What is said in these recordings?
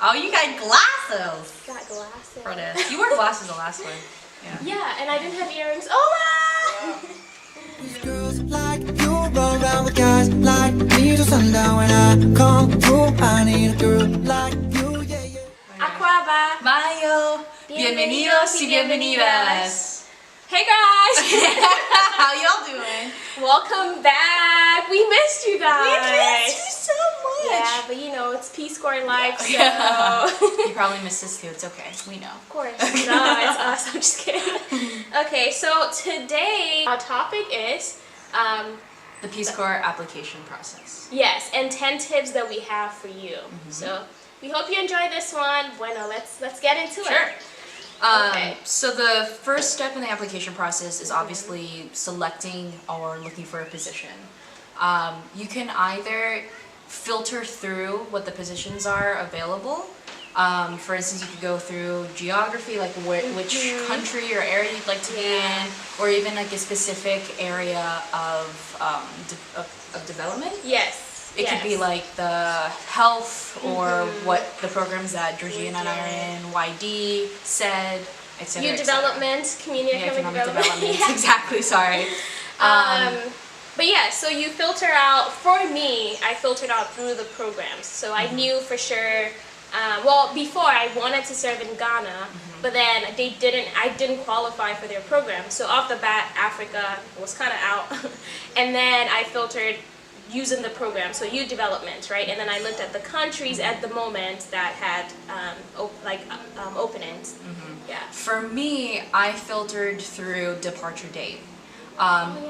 Oh, you got glasses. Got glasses. For this. You wore glasses the last one. Yeah, and I didn't have earrings. Oh, Girls like you run around with guys like me till sundown. When I come through, I need a girl like you, yeah, yeah. Aquaba. Mayo. Bienvenidos y bienvenidas. Hey guys. How y'all doing? Welcome back. We missed you guys. We missed you so much. Yeah, but you know, it's Peace Corps life, so. You probably missed us too. It's okay. We know. Of course. No, it's us. I'm just kidding. Okay, so today our topic is the Peace Corps application process. yes, and 10 tips that we have for you. So we hope you enjoy this one. Bueno, let's get into it. Okay. So the first step in the application process is obviously selecting or looking for a position. You can either filter through what the positions are available. For instance, you could go through geography, like which country or area you'd like to be in, or even like a specific area of development. Yes. It could be like the health or what the programs that Georgina and I are in, YD, SED, etc. Youth development, community economic development. Yeah. Exactly, sorry. But yeah, so you filter out, for me, I filtered out through the programs. So I knew for sure, well, before I wanted to serve in Ghana, but then I didn't qualify for their program. So off the bat, Africa was kind of out. And then I filtered using the program, so youth development, right? And then I looked at the countries at the moment that had openings. Yeah. For me, I filtered through departure date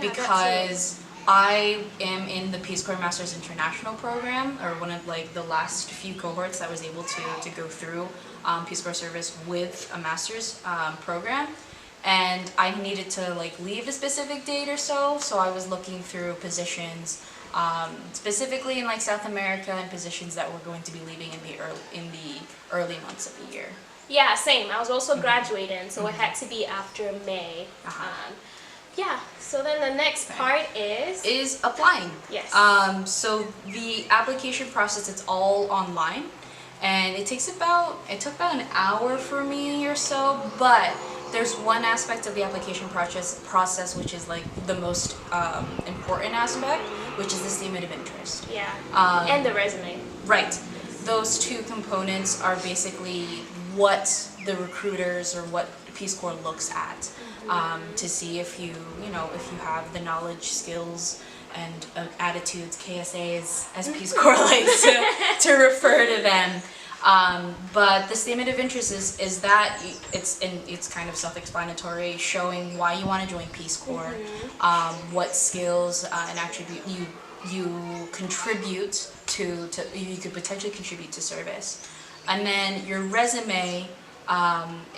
because I am in the Peace Corps Masters International program, or one of like the last few cohorts that was able to go through Peace Corps service with a master's program. And I needed to like leave a specific date or so I was looking through positions specifically in like South America, and positions that were going to be leaving in the early months of the year. Yeah, same. I was also graduating, so it had to be after May. Yeah. So then the next part is applying. Yes. So the application process, it's all online, and it took about an hour for me or so, but there's one aspect of the application process which is like the most important aspect, which is the statement of interest. Yeah. And the resume. Right. Those two components are basically what the recruiters or what Peace Corps looks at to see if you have the knowledge, skills, and attitudes, KSAs, as Peace Corps likes to refer to them. But the statement of interest is that it's kind of self-explanatory, showing why you want to join Peace Corps, what skills and attribute you contribute to you could potentially contribute to service, and then your resume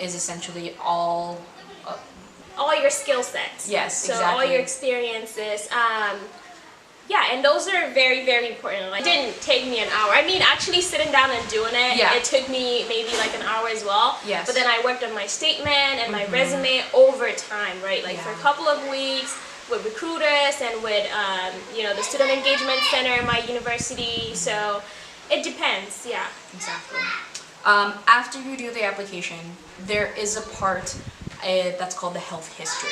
is essentially all your skill sets. Yes, so exactly. all your experiences. Yeah, and those are very, very important. Like, it didn't take me an hour. I mean, actually sitting down and doing it, it took me maybe like an hour as well. Yes. But then I worked on my statement and my resume over time, right? Like for a couple of weeks with recruiters and with, the Student Engagement Center in my university. So it depends, yeah. Exactly. After you do the application, there is a part that's called the health history.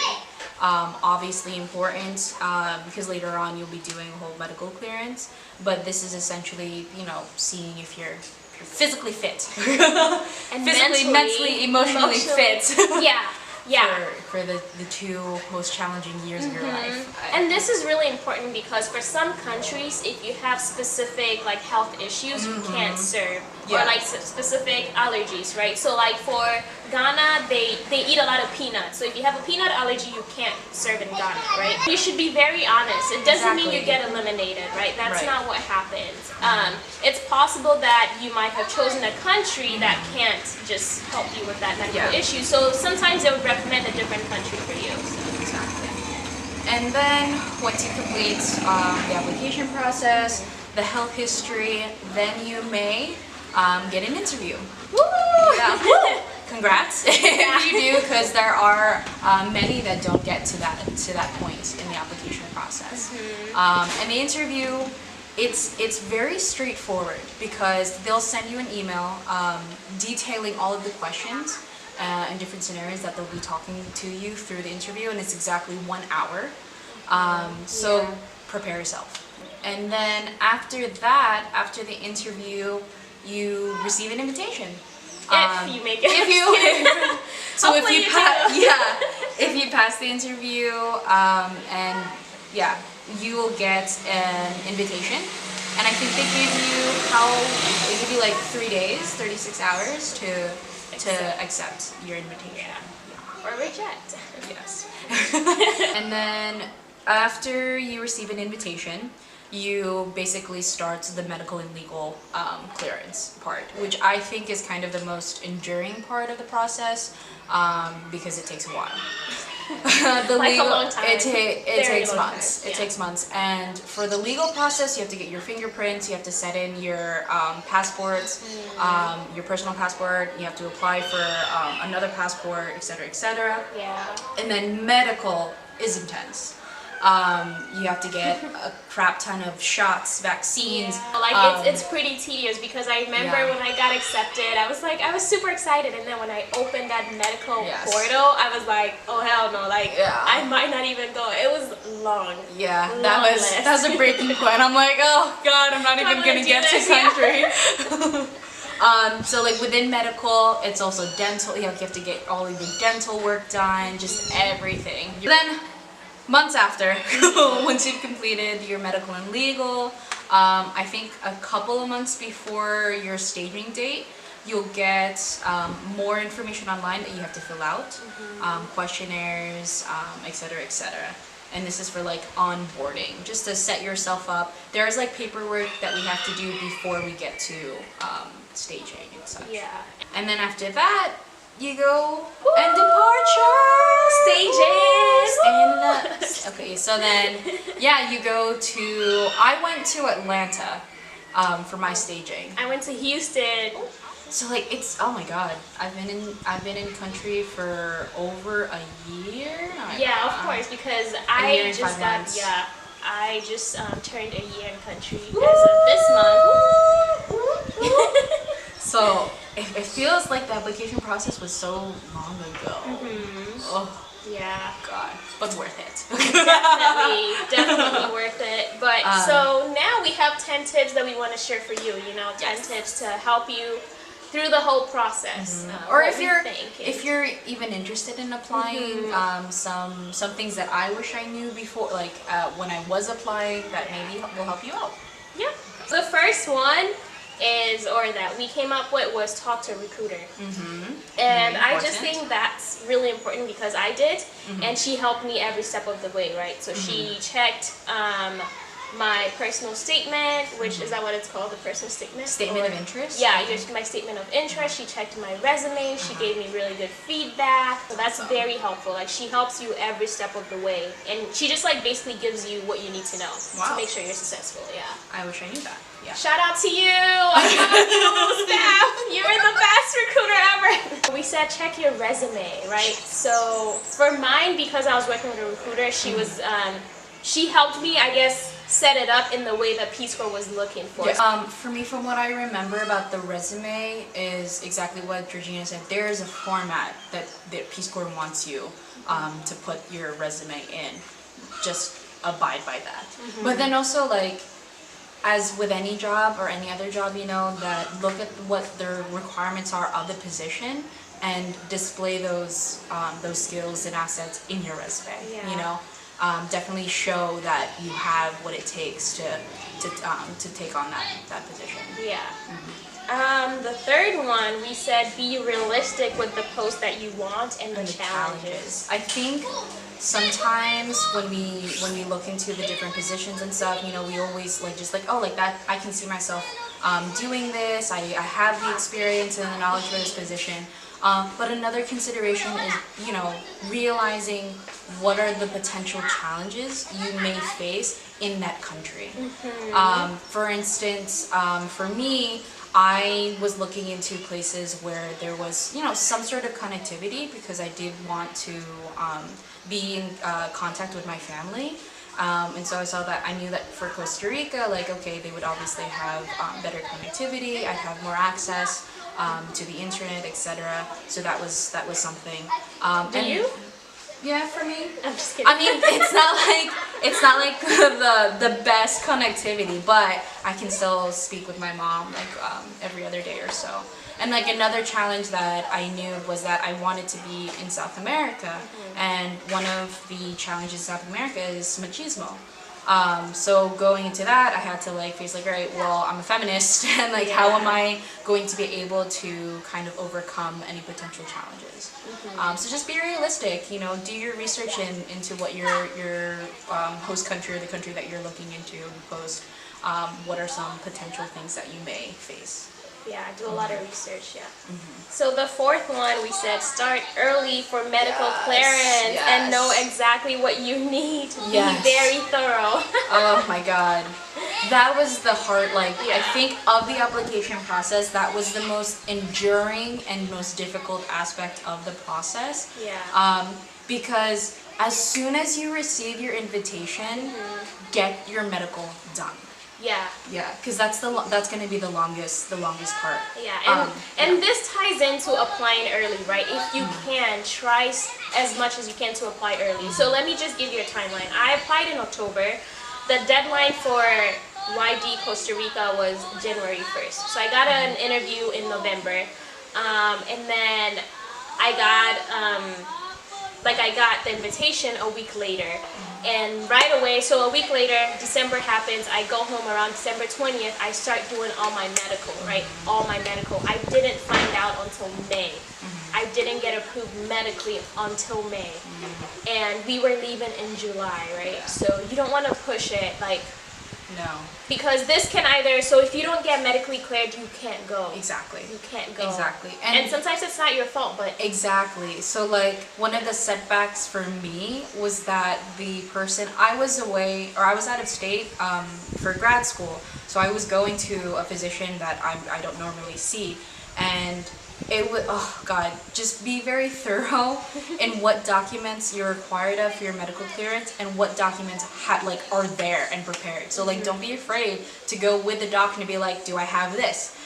Obviously important because later on you'll be doing a whole medical clearance, but this is essentially, seeing if you're physically fit, and physically, mentally, emotionally fit. Yeah. For the two most challenging years of your life. And this is really important because for some countries, if you have specific like health issues, you can't serve, or like specific allergies, right? So like for Ghana, they eat a lot of peanuts. So if you have a peanut allergy, you can't serve in Ghana, right? You should be very honest. It doesn't mean you get eliminated, right? That's not what happens. It's possible that you might have chosen a country that can't just help you with that medical issue. So sometimes they would recommend a different country for you. Exactly. And then once you complete the application process, the health history, then you may get an interview. Woo! Yeah. Woo! Congrats if you do, because there are many that don't get to that point in the application process. And the interview It's very straightforward because they'll send you an email detailing all of the questions and different scenarios that they'll be talking to you through the interview, and it's exactly 1 hour. So prepare yourself. And then after that, after the interview, you receive an invitation. If you make it. If you, so if you, if you pass the interview, and you will get an invitation. And I think they give you like 3 days, 36 hours to accept your invitation. Or reject. Yes. And then after you receive an invitation, you basically start the medical and legal clearance part, which I think is kind of the most enduring part of the process because it takes a while. A long time. It takes long months. time. It takes months. And for the legal process, you have to get your fingerprints, you have to set in your passports, your personal passport, you have to apply for another passport, etc., etc. Yeah. And then medical is intense. You have to get a crap ton of shots, vaccines. Yeah. Like it's pretty tedious because I remember Yeah. when I got accepted, I was super excited, and then when I opened that medical portal, I was like, oh hell no, like I might not even go. It was long. Yeah, long that was a breaking point. I'm like, oh god, I'm not even gonna get to country. So like within medical, it's also dental. You have to get all of your dental work done, just everything. Then months after, once you've completed your medical and legal, I think a couple of months before your staging date, you'll get more information online that you have to fill out, questionnaires, etc., etc. And this is for like onboarding, just to set yourself up. There's like paperwork that we have to do before we get to staging and such. Yeah. And then after that, you go and departure Stages. Okay, so then you go to. I went to Atlanta for my staging. I went to Houston. So like it's oh my god, I've been in country for over a year. Yeah, of course, because year I and just 5 got months. I just turned a year in country as of this month. So it feels like the application process was so long ago. Oh Yeah. god, but worth it. Definitely worth it. But so now we have 10 tips that we want to share for you. 10 tips to help you through the whole process. Or if you're even interested in applying, some things that I wish I knew before, like when I was applying, that maybe will help you out. Yeah. The first one that we came up with was talk to a recruiter. And I just think that's really important because I did, and she helped me every step of the way, right? So she checked my personal statement, which is that what it's called, the personal statement? Statement of interest? Yeah, my statement of interest. She checked my resume. She gave me really good feedback. So that's very helpful. Like she helps you every step of the way, and she just like basically gives you what you need to know to make sure you're successful. Yeah. I wish I knew that. Yeah. Shout out to you! I love you, staff! You're the best recruiter ever! We said check your resume, right? So for mine, because I was working with a recruiter, she was, she helped me, I guess, set it up in the way that Peace Corps was looking for. Yeah. For me, from what I remember about the resume is exactly what Georgina said. There is a format that Peace Corps wants you to put your resume in. Just abide by that. But then also like, as with any job or any other job, that look at what the requirements are of the position and display those skills and assets in your resume. Yeah. Definitely show that you have what it takes to take on that position. Yeah. The third one, we said be realistic with the post that you want and the challenges. I think sometimes when we look into the different positions and stuff, we always that I can see myself doing this. I have the experience and the knowledge for this position. But another consideration is, realizing what are the potential challenges you may face in that country. For instance, for me, I was looking into places where there was, some sort of connectivity because I did want to be in contact with my family. And so I saw that, I knew that for Costa Rica, like, okay, they would obviously have better connectivity, I'd have more access to the internet, etc. So that was something. Do you? Yeah, for me. I'm just kidding. I mean, it's not like the best connectivity, but I can still speak with my mom like every other day or so. And like another challenge that I knew was that I wanted to be in South America, and one of the challenges in South America is machismo. So going into that, I had to like face like, all right, well, I'm a feminist, and like, how am I going to be able to kind of overcome any potential challenges? So just be realistic, you know, do your research into what your host country or the country that you're looking into post. What are some potential things that you may face? Yeah, I do a lot of research, yeah. So the fourth one, we said start early for medical clearance and know exactly what you need. Be very thorough. Oh my god. That was the hard, like, I think of the application process, that was the most enduring and most difficult aspect of the process. Yeah. Because as soon as you receive your invitation, get your medical done. Yeah. Yeah, because that's going to be the longest part. Yeah, and this ties into applying early, right? If you can, try as much as you can to apply early. So let me just give you a timeline. I applied in October. The deadline for YD Costa Rica was January 1st. So I got an interview in November, and then I got the invitation a week later. And right away, so a week later, December happens, I go home around December 20th, I start doing all my medical, right? All my medical. I didn't find out until May. I didn't get approved medically until May. And we were leaving in July, right? So you don't want to push it, like... No. Because this can either, so if you don't get medically cleared, you can't go. Exactly. You can't go. Exactly. And sometimes it's not your fault, but... Exactly. So like, one of the setbacks for me was that the person, I was away, or I was out of state for grad school. So I was going to a physician that I don't normally see. And it would, oh god, just be very thorough in what documents you're required of for your medical clearance and what documents are there and prepared. So like, don't be afraid to go with the doctor and be like, do I have this,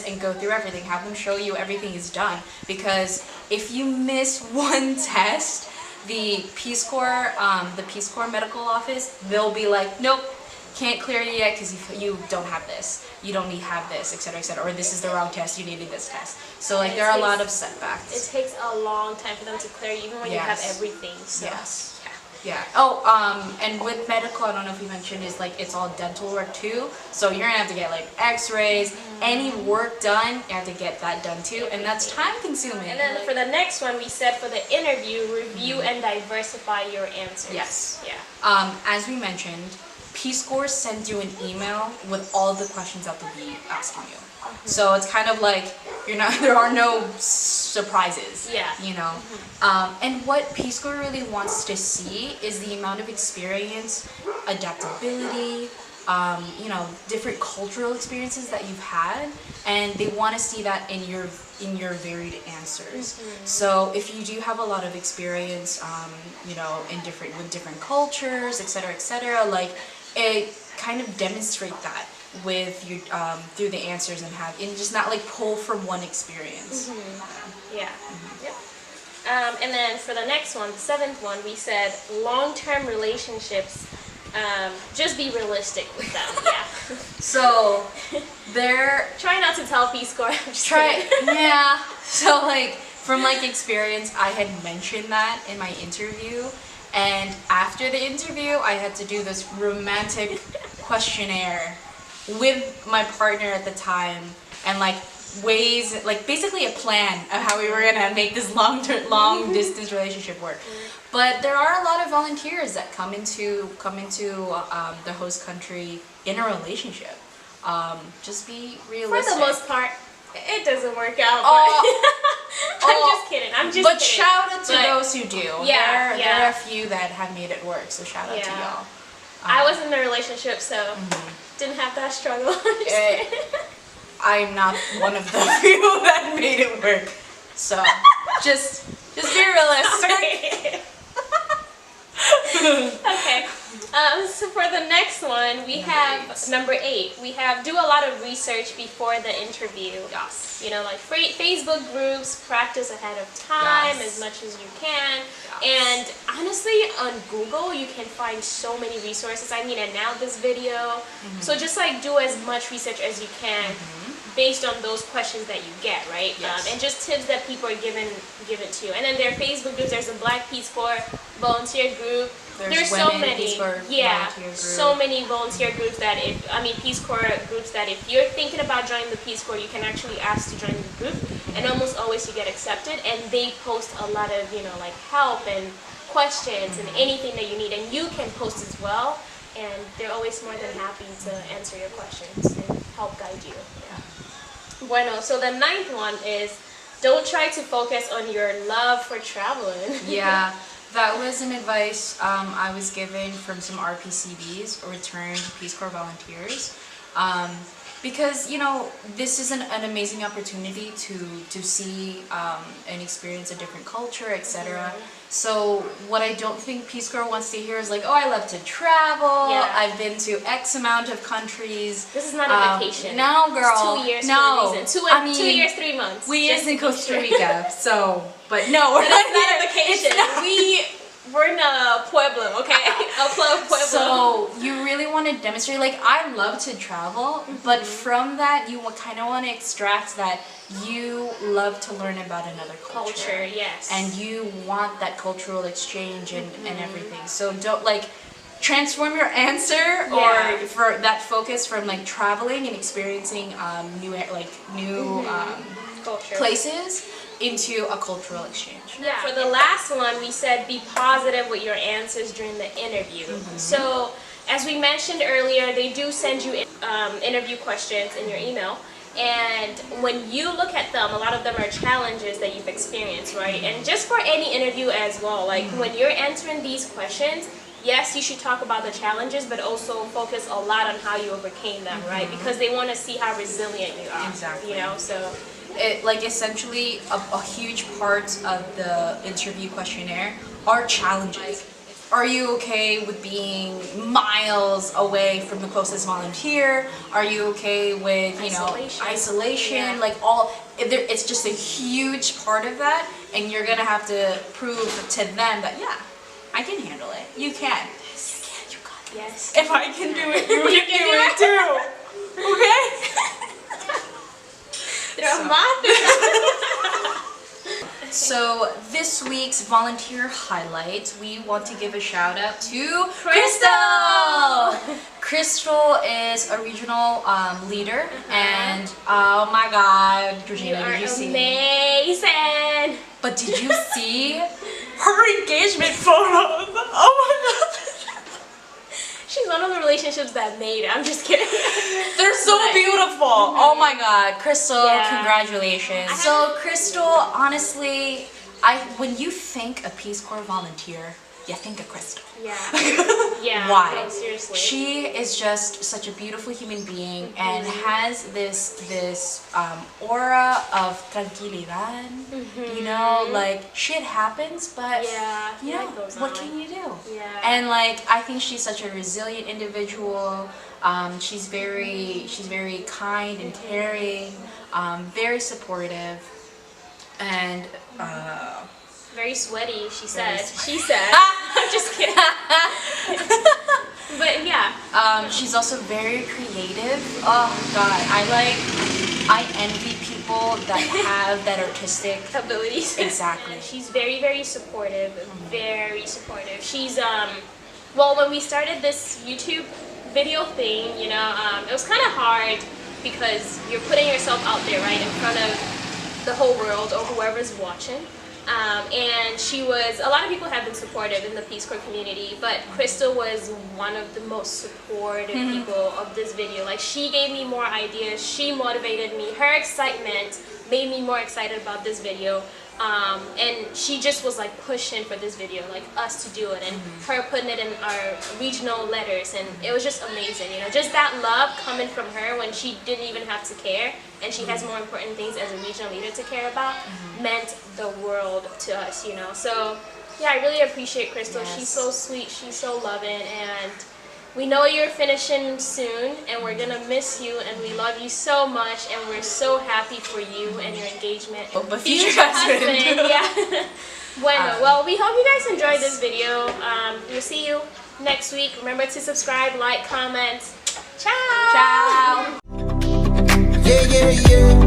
and go through everything. Have them show you everything is done, because if you miss one test, the Peace Corps medical office, they'll be like, nope, can't clear you yet because you don't have this, you don't have this, etc., or this is the wrong test, you needed this test. So like, there are a lot of setbacks. It takes a long time for them to clear you, even when you have everything. So. Yes. Yeah. Oh, and with medical, I don't know if you mentioned, is like, it's all dental work too. So you're gonna have to get like X-rays, any work done, you have to get that done too, and that's time consuming. And then for the next one, we said for the interview, review and diversify your answers. Yes. Yeah. As we mentioned, Peace Corps sends you an email with all the questions that they'll be asking you. So it's kind of like, there are no surprises. Yeah. You know. And what Peace Corps really wants to see is the amount of experience, adaptability, different cultural experiences that you've had, and they want to see that in your varied answers. So if you do have a lot of experience, with different cultures, etc., like, it kind of demonstrate that with you through the answers, and just not like pull from one experience. Yeah. Yep. And then for the next one, the seventh one, we said long-term relationships. Just be realistic with them. Yeah. So try not to tell Peace Corps. Yeah. So like, from like experience, I had mentioned that in my interview. And after the interview, I had to do this romantic questionnaire with my partner at the time, and like basically a plan of how we were gonna make this long distance relationship work. But there are a lot of volunteers that come into the host country in a relationship. Just be realistic. For the most part, it doesn't work out. But I'm just kidding. But shout out to those who do. Yeah, there are a few that have made it work. So shout out to y'all. I was in a relationship, so didn't have that struggle. I'm not one of the few that made it work. So just be realistic. Okay. So for the next one, we have number 8. We have do a lot of research before the interview. Yes. You know, like Facebook groups, practice ahead of time as much as you can. And honestly, on Google, you can find so many resources. I mean, and now this video. So just like do as much research as you can based on those questions that you get, right? Yes. And just tips that people are given to you. And then there are Facebook groups. There's a Black Peace Corps volunteer group. There's so many, so many volunteer groups that Peace Corps groups that if you're thinking about joining the Peace Corps, you can actually ask to join the group, and almost always you get accepted. And they post a lot of like help and questions and anything that you need, and you can post as well. And they're always more than happy to answer your questions and help guide you. Bueno, so the 9th one is don't try to focus on your love for traveling. Yeah. That was an advice I was given from some RPCVs, or returned Peace Corps volunteers, because this is an amazing opportunity to see and experience a different culture, etc. So what I don't think Peace Corps wants to hear is like, oh, I love to travel. I've been to X amount of countries. This is not a vacation. No, girl. It's 2 years no. for a reason. 2 years, 3 months. We is in Costa Rica, so. But no, we're not a vacation. We're in a pueblo, okay? A pueblo. So you really want to demonstrate, like, I love to travel, but from that you kind of want to extract that you love to learn about another culture. Yes. And you want that cultural exchange and everything. So don't, like, transform your answer or for that focus from, like, traveling and experiencing new culture places into a cultural exchange. Yeah. For the last one, we said be positive with your answers during the interview. So, as we mentioned earlier, they do send you interview questions in your email. And when you look at them, a lot of them are challenges that you've experienced, right? And just for any interview as well, like when you're answering these questions, yes, you should talk about the challenges, but also focus a lot on how you overcame them, right? Because they want to see how resilient you are. Exactly. So. Essentially a huge part of the interview questionnaire are challenges. Are you okay with being miles away from the closest volunteer? Are you okay with isolation? Like it's just a huge part of that, and you're gonna have to prove to them that I can handle it. You can. Yes, you got it. Yes. If I can do it, you can do it too. Okay. So this week's volunteer highlight, we want to give a shout out to Crystal! Crystal is a regional leader, and oh my god, Gina, did you see? Amazing! But did you see her engagement photos? Oh my god! She's one of the relationships that made it. I'm just kidding. They're so beautiful. Oh my god, Crystal, congratulations. So Crystal, honestly, when you think a Peace Corps volunteer, you think of Crystal. Yeah. Why? No, seriously. She is just such a beautiful human being and has this aura of tranquilidad. Like shit happens, but what can you do? And like I think she's such a resilient individual. She's very kind and caring, very supportive, and very sweaty, she said. I'm just kidding. But yeah. She's also very creative. Oh god, I envy people that have that artistic abilities. Exactly. She's very, very supportive. Very supportive. She's well, when we started this YouTube video thing, it was kind of hard because you're putting yourself out there, right, in front of the whole world or whoever's watching. And a lot of people have been supportive in the Peace Corps community, but Crystal was one of the most supportive people of this video. Like, she gave me more ideas, she motivated me, her excitement made me more excited about this video. And she just was like pushing for this video, like us to do it, and her putting it in our regional letters, and it was just amazing, just that love coming from her when she didn't even have to care, and she has more important things as a regional leader to care about, meant the world to us, so Yeah, I really appreciate Crystal. Yes. She's so sweet. She's so loving, and we know you're finishing soon, and we're gonna miss you, and we love you so much, and we're so happy for you and your engagement. Oh, but future husband. Yeah. Bueno, well, we hope you guys enjoyed this video. We'll see you next week. Remember to subscribe, like, comment. Ciao. Ciao. Yeah, yeah, yeah.